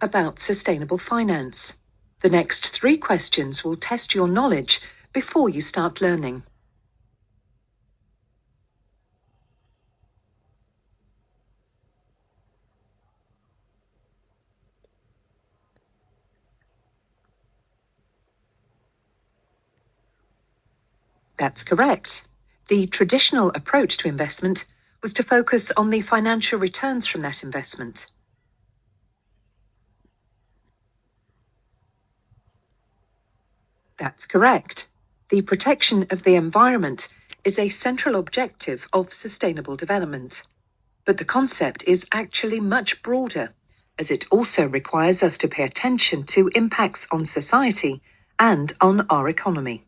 about sustainable finance. The next 3 questions will test your knowledge before you start learning. That's correct. The traditional approach to investment was to focus on the financial returns from that investment. That's correct. The protection of the environment is a central objective of sustainable development. But the concept is actually much broader, as it also requires us to pay attention to impacts on society and on our economy.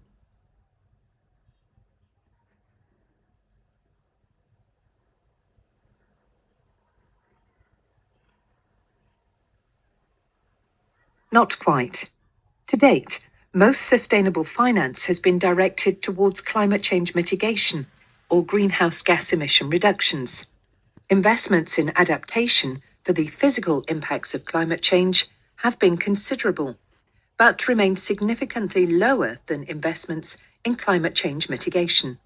Not quite. To date, most sustainable finance has been directed towards climate change mitigation or greenhouse gas emission reductions. Investments in adaptation for the physical impacts of climate change have been considerable, but remain significantly lower than investments in climate change mitigation.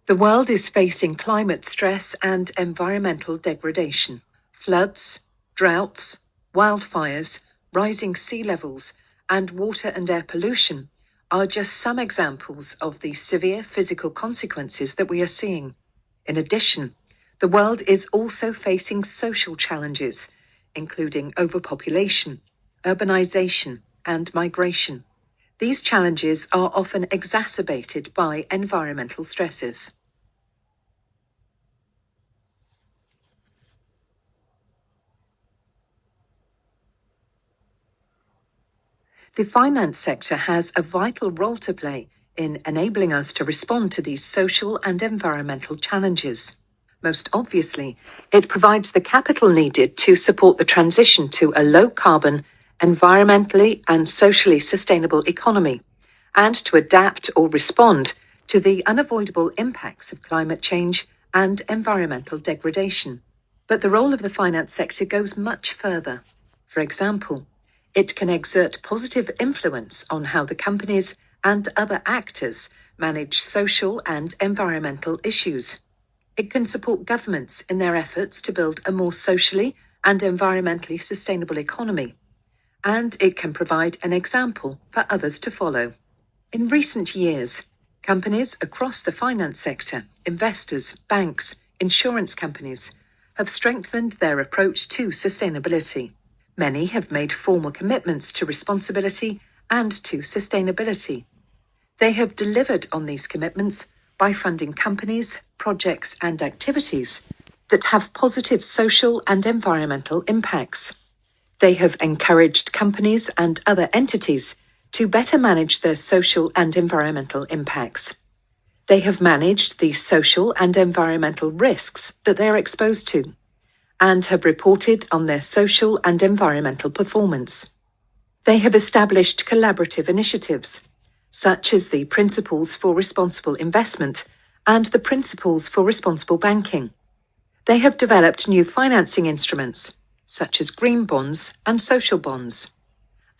The world is facing climate stress and environmental degradation. Floods, droughts, wildfires, rising sea levels, and water and air pollution are just some examples of the severe physical consequences that we are seeing. In addition, the world is also facing social challenges, including overpopulation, urbanization, and migration. These challenges are often exacerbated by environmental stresses. The finance sector has a vital role to play in enabling us to respond to these social and environmental challenges. Most obviously, it provides the capital needed to support the transition to a low-carbon, environmentally and socially sustainable economy, and to adapt or respond to the unavoidable impacts of climate change and environmental degradation. But the role of the finance sector goes much further. For example, it can exert positive influence on how the companies and other actors manage social and environmental issues. It can support governments in their efforts to build a more socially and environmentally sustainable economy, and it can provide an example for others to follow. In recent years, companies across the finance sector, investors, banks, insurance companies, have strengthened their approach to sustainability. Many have made formal commitments to responsibility and to sustainability. They have delivered on these commitments by funding companies, projects, and activities that have positive social and environmental impacts. They have encouraged companies and other entities to better manage their social and environmental impacts. They have managed the social and environmental risks that they are exposed to, and have reported on their social and environmental performance. They have established collaborative initiatives, such as the Principles for Responsible Investment and the Principles for Responsible Banking. They have developed new financing instruments, such as green bonds and social bonds.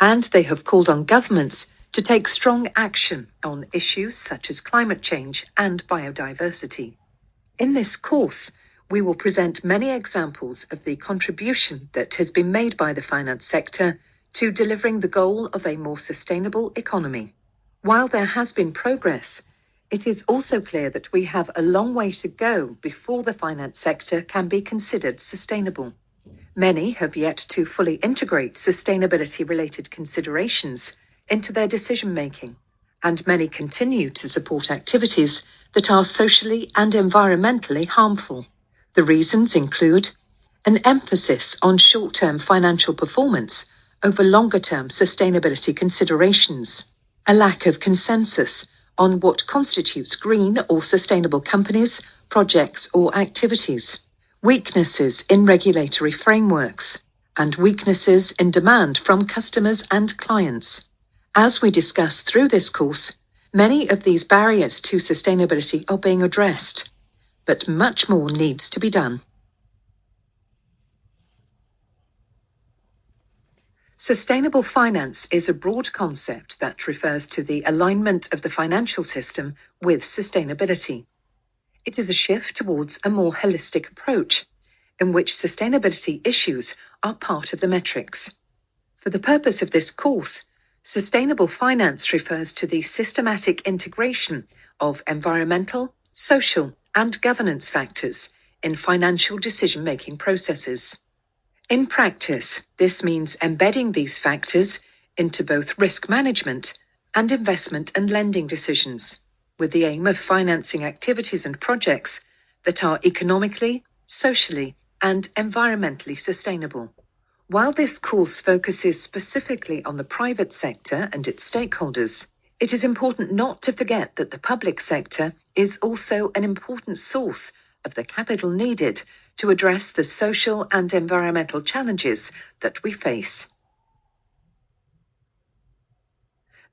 And they have called on governments to take strong action on issues such as climate change and biodiversity. In this course, we will present many examples of the contribution that has been made by the finance sector to delivering the goal of a more sustainable economy. While there has been progress, it is also clear that we have a long way to go before the finance sector can be considered sustainable. Many have yet to fully integrate sustainability-related considerations into their decision-making, and many continue to support activities that are socially and environmentally harmful. The reasons include an emphasis on short-term financial performance over longer-term sustainability considerations, a lack of consensus on what constitutes green or sustainable companies, projects, or activities, weaknesses in regulatory frameworks, and weaknesses in demand from customers and clients. As we discuss through this course, many of these barriers to sustainability are being addressed, but much more needs to be done. Sustainable finance is a broad concept that refers to the alignment of the financial system with sustainability. It is a shift towards a more holistic approach, in which sustainability issues are part of the metrics. For the purpose of this course, sustainable finance refers to the systematic integration of environmental, social, and governance factors in financial decision-making processes. In practice, this means embedding these factors into both risk management and investment and lending decisions, with the aim of financing activities and projects that are economically, socially, and environmentally sustainable. While this course focuses specifically on the private sector and its stakeholders, it is important not to forget that the public sector is also an important source of the capital needed to address the social and environmental challenges that we face.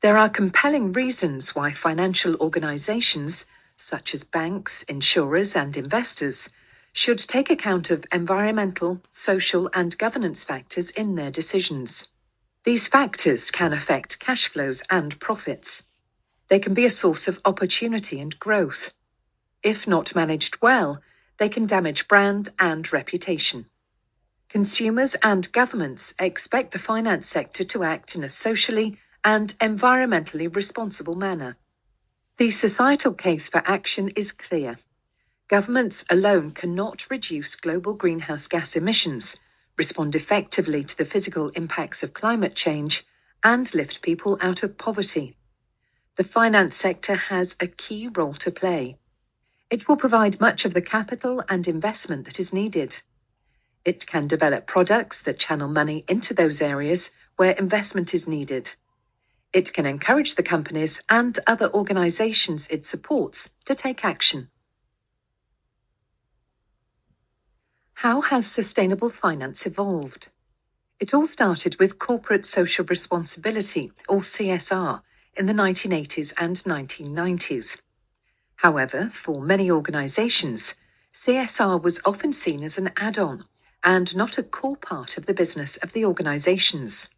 There are compelling reasons why financial organizations, such as banks, insurers, and investors, should take account of environmental, social, and governance factors in their decisions. These factors can affect cash flows and profits. They can be a source of opportunity and growth. If not managed well, they can damage brand and reputation. Consumers and governments expect the finance sector to act in a socially and environmentally responsible manner. The societal case for action is clear. Governments alone cannot reduce global greenhouse gas emissions, respond effectively to the physical impacts of climate change, and lift people out of poverty. The finance sector has a key role to play. It will provide much of the capital and investment that is needed. It can develop products that channel money into those areas where investment is needed. It can encourage the companies and other organizations it supports to take action. How has sustainable finance evolved? It all started with corporate social responsibility, or CSR, in the 1980s and 1990s. However, for many organizations, CSR was often seen as an add-on and not a core part of the business of the organizations.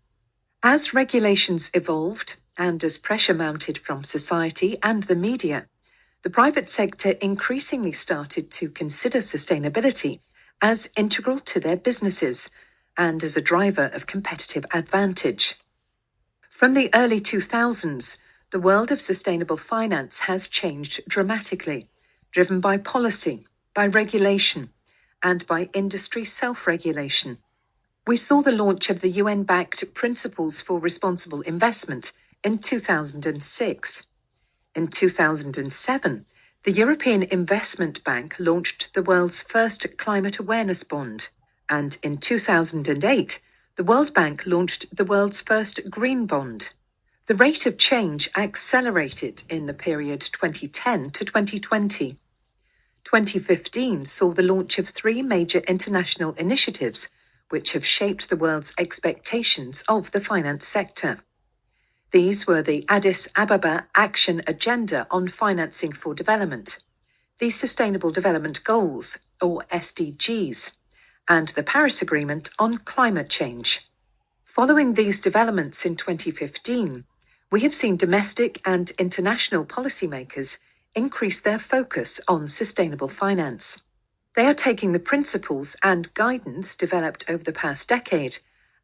As regulations evolved and as pressure mounted from society and the media, the private sector increasingly started to consider sustainability as integral to their businesses and as a driver of competitive advantage. From the early 2000s, the world of sustainable finance has changed dramatically, driven by policy, by regulation, and by industry self-regulation. We saw the launch of the UN-backed Principles for Responsible Investment in 2006. In 2007, the European Investment Bank launched the world's first climate awareness bond, and in 2008, the World Bank launched the world's first green bond. The rate of change accelerated in the period 2010 to 2020. 2015 saw the launch of 3 major international initiatives which have shaped the world's expectations of the finance sector. These were the Addis Ababa Action Agenda on Financing for Development, the Sustainable Development Goals, or SDGs, and the Paris Agreement on Climate Change. Following these developments in 2015, we have seen domestic and international policymakers increase their focus on sustainable finance. They are taking the principles and guidance developed over the past decade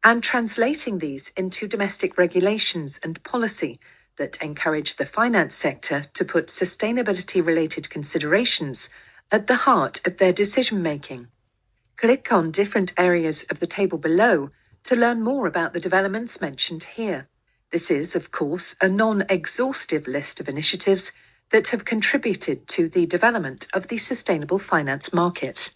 and translating these into domestic regulations and policy that encourage the finance sector to put sustainability-related considerations at the heart of their decision-making. Click on different areas of the table below to learn more about the developments mentioned here. This is, of course, a non-exhaustive list of initiatives that have contributed to the development of the sustainable finance market.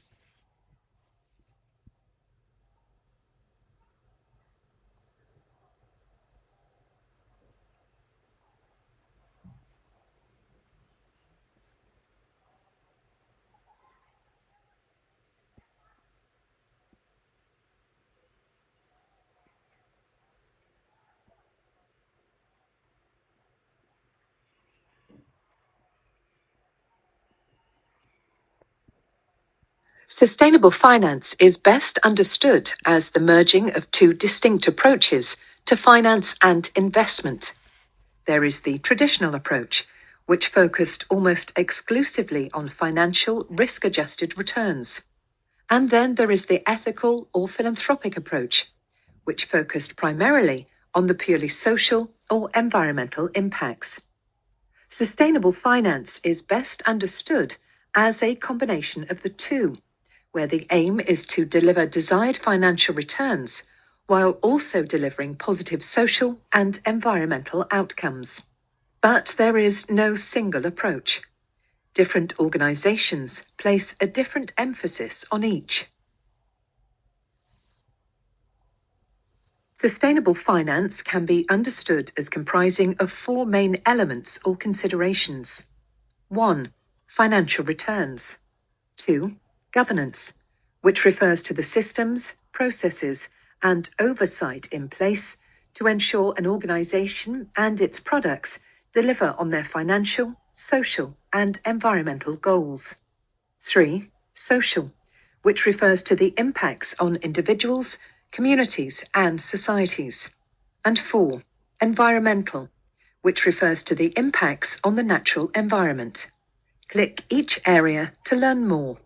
Sustainable finance is best understood as the merging of 2 distinct approaches to finance and investment. There is the traditional approach, which focused almost exclusively on financial risk-adjusted returns. And then there is the ethical or philanthropic approach, which focused primarily on the purely social or environmental impacts. Sustainable finance is best understood as a combination of the two, where the aim is to deliver desired financial returns while also delivering positive social and environmental outcomes. But there is no single approach. Different organizations place a different emphasis on each. Sustainable finance can be understood as comprising of four main elements or considerations. 1. Financial returns. 2. Governance, which refers to the systems, processes, and oversight in place to ensure an organization and its products deliver on their financial, social, and environmental goals. 3. Social, which refers to the impacts on individuals, communities, and societies. And 4. Environmental, which refers to the impacts on the natural environment. Click each area to learn more.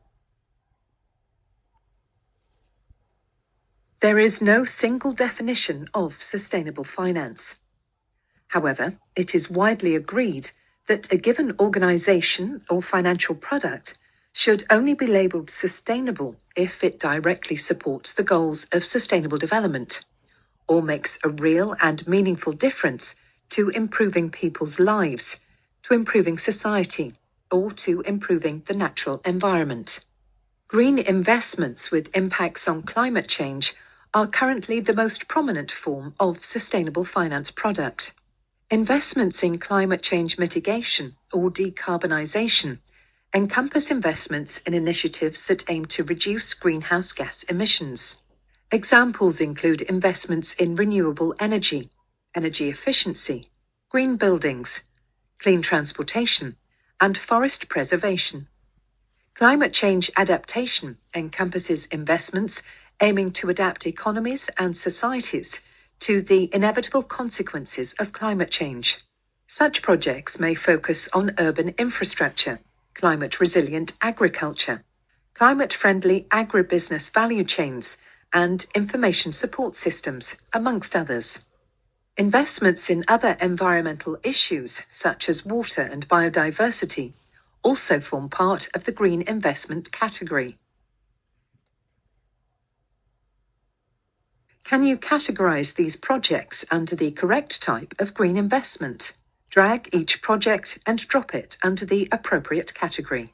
There is no single definition of sustainable finance. However, it is widely agreed that a given organization or financial product should only be labeled sustainable if it directly supports the goals of sustainable development, or makes a real and meaningful difference to improving people's lives, to improving society, or to improving the natural environment. Green investments with impacts on climate change are currently the most prominent form of sustainable finance product. Investments in climate change mitigation or decarbonisation encompass investments in initiatives that aim to reduce greenhouse gas emissions. Examples include investments in renewable energy, energy efficiency, green buildings, clean transportation, and forest preservation. Climate change adaptation encompasses investments aiming to adapt economies and societies to the inevitable consequences of climate change. Such projects may focus on urban infrastructure, climate-resilient agriculture, climate-friendly agribusiness value chains, and information support systems, amongst others. Investments in other environmental issues, such as water and biodiversity, also form part of the green investment category. Can you categorize these projects under the correct type of green investment? Drag each project and drop it under the appropriate category.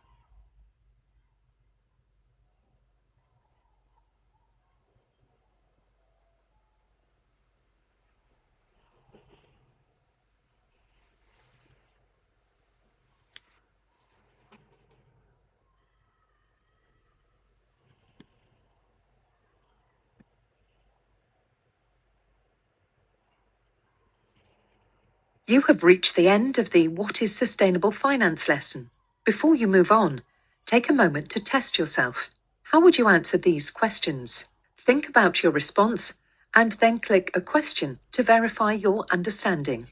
You have reached the end of the What is Sustainable Finance lesson. Before you move on, take a moment to test yourself. How would you answer these questions? Think about your response and then click a question to verify your understanding.